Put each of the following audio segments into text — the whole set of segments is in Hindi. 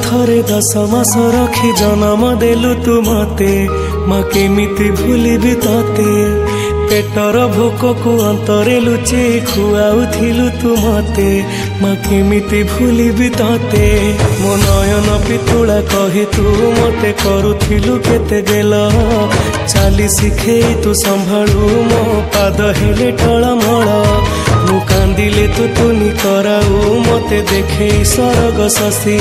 गर्भरे 10 मास रखी जन्म देलु तू मते माँ केमिति भूलिबि तते पेटर भोक को अंतरे लुचे खुआउथिलु तू मते माँ केमिति भूलिबि तते मो नयन पितुला कही तू मते करुथिलु केते गेल चाली शिखे तू संभाळु मो पाद हेले टळमळ मु कांदिले तू तुनी कराऊ मते देखे सरग शशि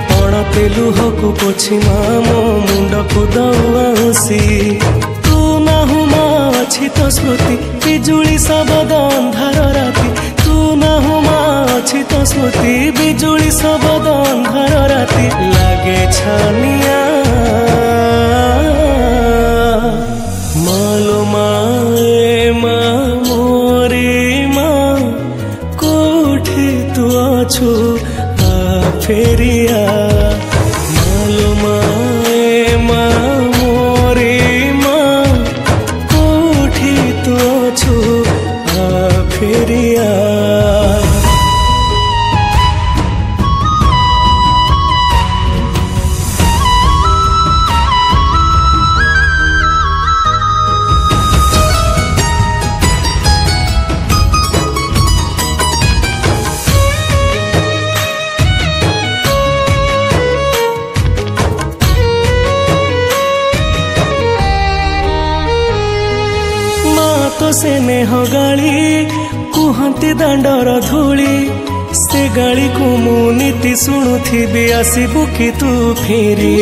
पणते लुहकु पोछि माँ मो मुंड को दउआसी तू नाहु माँ अछि तो स्मृति बिजुली शब्द अंधार राति तू नाहु माँ अछि तो स्मृति बिजुली शब्द अंधार राति लागे छानिया मालो माए माँ मोरी माँ कोठी तू अछु आ फेरिया मालो माए माँ मोरी माँ कोठी तू अछु आ फेरिया तो से नेह गाली कुहती दांडर धूली से गाली को मु नीति शुणुथिबि आसिबु कि तू फेरी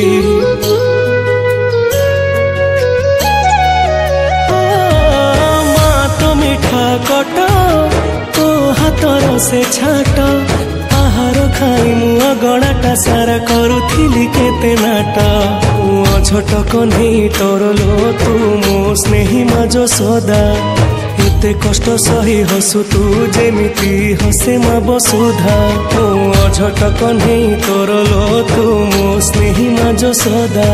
माँ तो मिठा कट तो हाथर से छाट आहार खाई मु अगणाटा सारा करुथिली केते नाट छोट कन्हई तोर लो तू मो स्नेही माजो सदा एते कष्ट सही हसु तू जेमिति हसे मा बसुधा ओ छोट कन्हई तोर लो तू मो स्नेही माजो सदा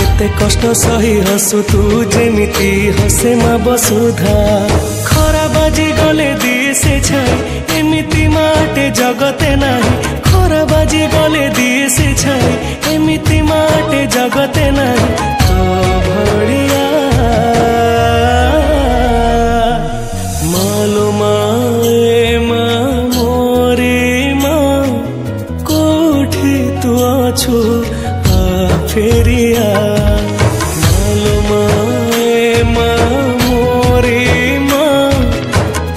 एते कष्ट सही हसु तू जेमिति हसे मा बसुधा खरा बाजी गले दिए से छाई एमिति माटे जगते नाही खरा बाजी गले दिए से छाई एमिति माटे जगते नाही तो भड़िया मालो माए माँ मोरी माँ कोठी तू अछु आ फेरिया मालो माए माँ मोरी माँ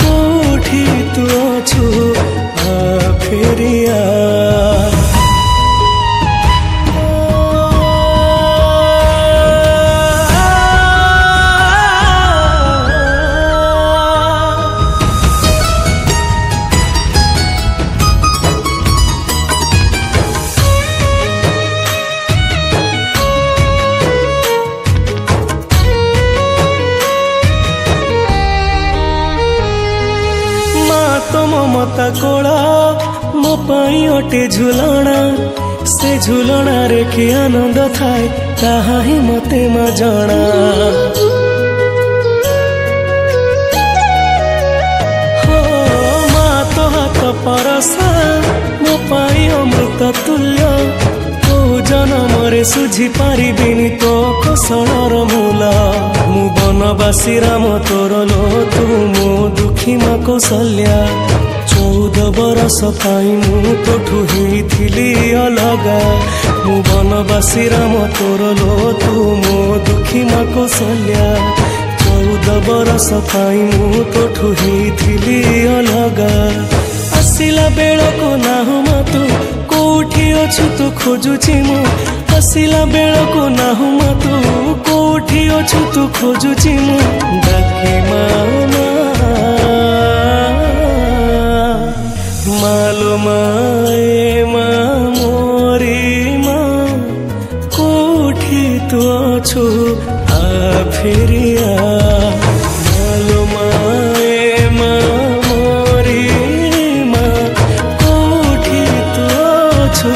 कोठी तू अछु आ फेरिया तो ममता कोला मो पाई अटे झुलना से झुलना रे कि आनंद थाए ताहा ही मते मा जणा हो माँ तो हाथ परसा मो पाई अमृत तुल्य तो जनमरे सुझी पारिबिनी तो कोसलर मूल मु बनवासी राम तोर लो तू मो दुखी माँ कौशल्या 14 बरस पाई मु तोठू हेइथिली अलगा मु बनवासी राम तोर लो तू मो दुखी माँ कौशल्या 14 बरस पाई मु तोठू हेइथिली अलगा आसिला बेळको नाहु मा तू कोठी अछु तू खोजुछि मु आसिला बेळको नाहु मा तू कोठी अछु तू खोजुछि मु डाकी मामा मालो माए माँ मोरी माँ कोठी तू अछु आ फेरिया मालो माए माँ मोरी माँ कोठी तू अछु